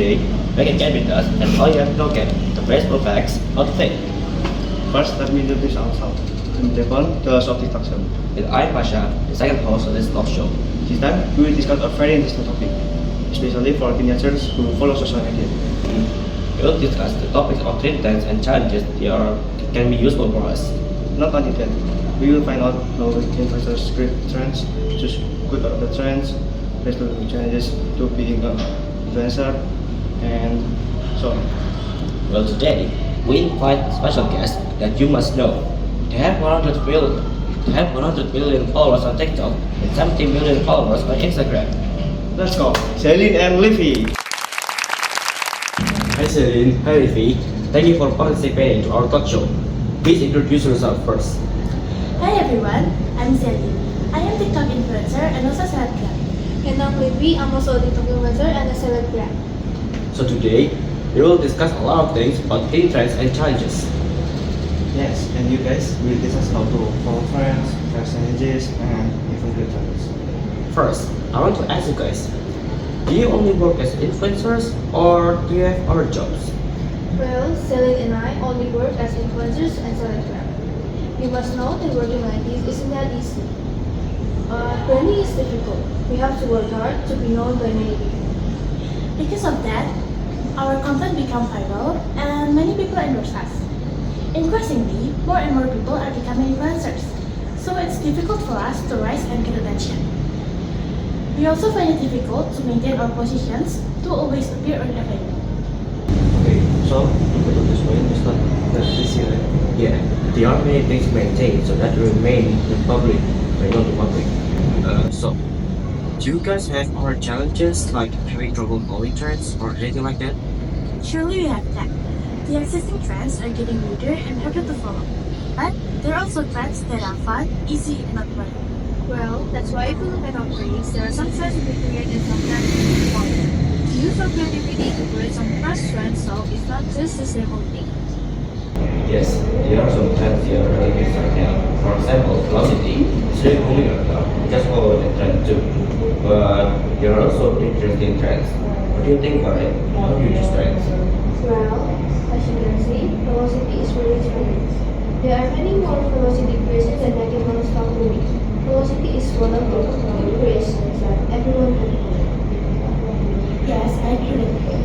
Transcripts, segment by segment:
today, make a get with us and all you have to get the baseball facts of the day. First, let me introduce ourselves. I'm Devon, the host of this talk show. And I'm Pasha, the second host of this talk show. This time, we will discuss a very interesting topic, especially for teenagers who follow social media. We will discuss the topics of trends and challenges that can be useful for us. Not only that, we will find out how influencers create trends, choose good or bad trends, based on challenges to being an influencer, and so on. Well, today, we invite a special guest that you must know. They have 100 million followers on TikTok and 70 million followers on Instagram. Let's go! Razeline and Livie! Hi Celine, hi Livie. Thank you for participating to our talk show. Please introduce yourself first. Hi everyone, I'm Celine. I am TikTok influencer and also celebgram. And I'm Livie, I'm also a TikTok influencer and a celebgram. So today, we will discuss a lot of things about teen trends and challenges. Yes, and you guys will discuss how to follow trends, try challenges, and even create trends. First, I want to ask you guys, do you only work as influencers or do you have other jobs? Well, Celine and I only work as influencers and celebgram. You must know that working like this isn't that easy. Branding is difficult. We have to work hard to be known by many people. Because of that, our content become viral and many people endorse us. Increasingly, more and more people are becoming influencers, so it's difficult for us to rise and get attention. We also find it difficult to maintain our positions to always appear on everything. Okay, so to put it this way, it's not that easy, right? Yeah, there are many things to maintain so that you remain in public, but not the public. So, do you guys have other challenges like having trouble following trends or anything like that? Surely we have that. The existing trends are getting weirder and harder to follow. But there are also trends that are fun, easy, and not boring. Well, that's why if you look at our page, there are some trends we create and some trends we follow. To use our creativity to create some fresh trends, so it's not just a simple thing. Yes, there are some trends that are really big right now. For example, velocity is really booming right now. Just follow the trend too. But there are also interesting trends. What do you think about it? How do you choose trends? Well, as you can see, velocity is really trending. There are many more velocity creations than I can non-stop moving. Velocity is one of the creations that everyone can do. Yes, I agree with you.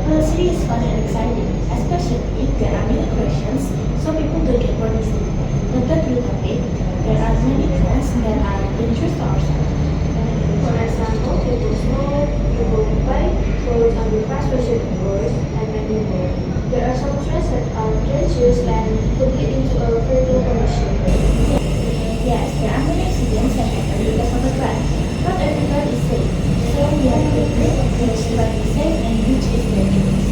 Velocity is fun and exciting, especially if there are many questions, so people don't get bored easily. But that real topic, there are many trends that are of interest to ourselves. For example, people smoke, people buy clothes under fast fashion stores, and many more. There are some trends that are dangerous and could lead into a fatal condition. Yes, there are many accidents that happen because of the trend. Not every trend is safe, so we have to pick which trend is safe and which is dangerous.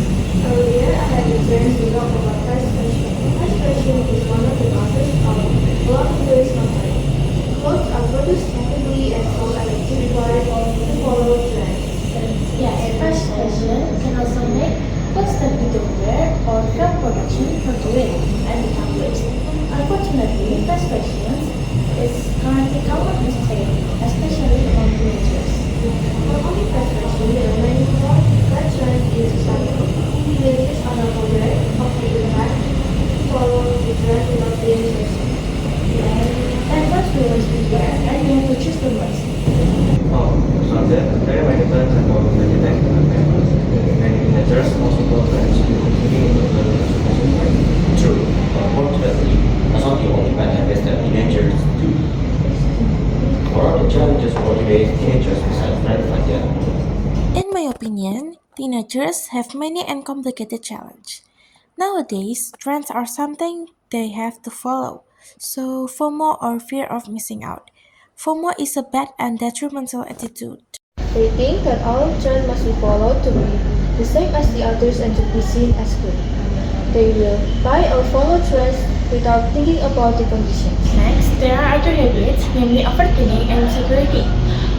Earlier, I had the chance to talk about fast fashion. Fast fashion is one of the causes of a lot of waste of time. Clothes are produced ethically and so are required to follow trends. Yes, fast fashion can also make clothes that we don't wear or fail production from the way and become waste. Unfortunately, fast fashion is currently common in society, especially among teenagers. Not only fast fashion, there are many more bad trends in society. Teenagers are not aware of the impact to follow the trend without being chosen. And what we always beware, and we have to choose them wisely. Oh, so there are many trends and more many things. Many teenagers also follow trends, including the fashion. True. Unfortunately, that's not the only bad habits that teenagers do. What are the challenges for today's teenagers besides trends like that? In my opinion, teenagers have many and complicated challenges. Nowadays, trends are something they have to follow, so FOMO or fear of missing out. FOMO is a bad and detrimental attitude. They think that all trends must be followed to be the same as the others and to be seen as good. They will buy or follow trends without thinking about the conditions. Next, there are other habits, namely overthinking and insecurity.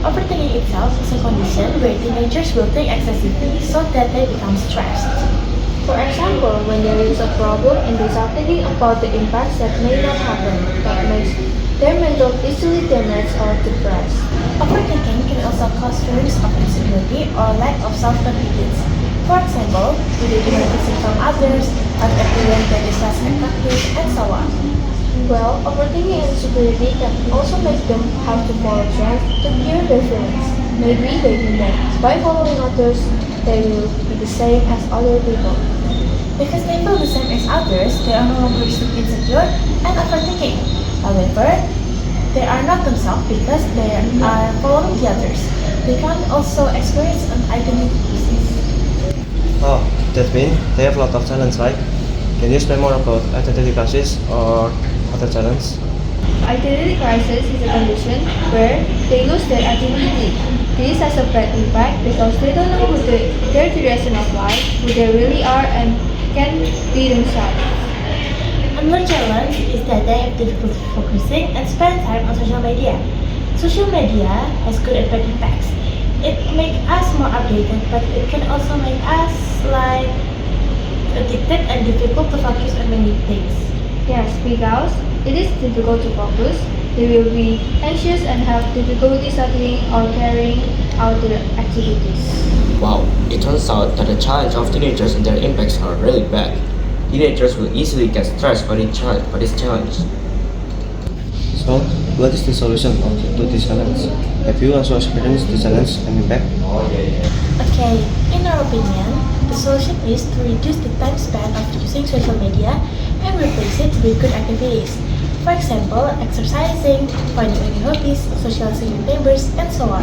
Overthinking itself is a condition where teenagers will think excessively so that they become stressed. For example, when there is a problem and they start thinking about the impacts that may not happen, that makes their mental easily damaged or depressed. Overthinking can also cause feelings of insecurity or lack of self-confidence. For example, we demand attention from others, not everyone that is less attractive, and so on. Well, overthinking and insecurity can also make them have to follow trends to cure their feelings. Maybe they think that by following others, they will be the same as other people. Because they feel the same as others, they are no longer insecure and overthinking. However, they are not themselves because they are following the others. They can also experience an identity crisis. Oh, that means they have a lot of talents, right? Can you explain more about identity crisis or other talents? Identity crisis is a condition where they lose their identity. This has a bad impact because they don't know their direction of life, who they really are, and can be themselves. Another challenge is that they have difficulty focusing and spend time on social media. Social media has good and bad impacts. It makes us more updated, but it can also make us addicted and difficult to focus on many things. Yes, because it is difficult to focus, they will be anxious and have difficulty studying or carrying out their activities. Wow, it turns out that the challenge of teenagers and their impacts are really bad. Teenagers will easily get stressed by this challenge. So, what is the solution to this challenge? Have you also experienced this challenge and impact? Okay, in our opinion, the solution is to reduce the time span of using social media and replace it with good activities. For example, exercising, finding new hobbies, socializing with neighbors, and so on.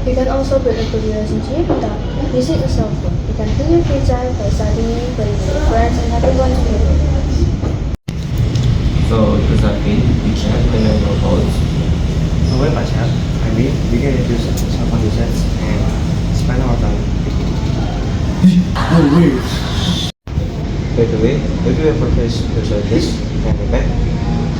You can also build a good relationship without using a cell phone. You can fill your free time by studying, playing with your friends, and having fun together. So, does that mean we can implement your goals? So, well, Pasha, I mean, we can reduce cell phone usage and spend our time. By the way, have you ever faced this and impact?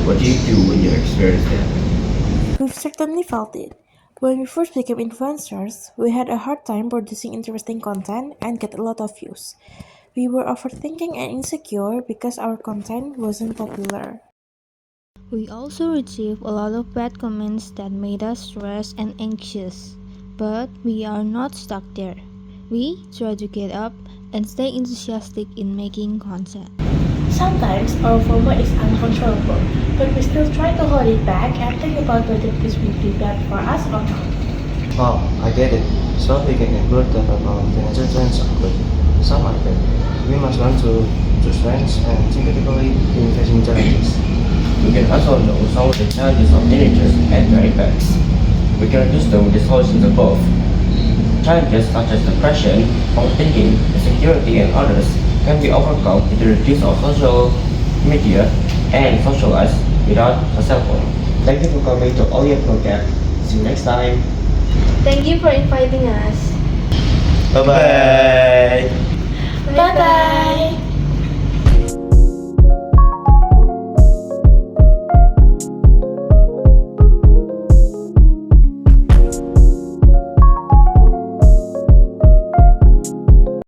What do you do when you experience that? We've certainly felt it. When we first became influencers, we had a hard time producing interesting content and get a lot of views. We were overthinking and insecure because our content wasn't popular. We also received a lot of bad comments that made us stressed and anxious. But we are not stuck there. We try to get up and stay enthusiastic in making content. Sometimes our FOMO is uncontrollable, but we still try to hold it back and think about whether this will be bad for us or not. Oh, I get it. So we can include that our teenager trends are good. Some are bad. We must learn to choose trends and think critically in facing challenges. We can also know some of the challenges of teenagers and their impacts. We can reduce them with the solutions above. Challenges such as depression, overthinking, insecurity, and others can be overcome with the use of social media and socialize without a cell phone. Thank you for coming to Yap No Cap. See you next time. Thank you for inviting us. Bye bye. Bye bye!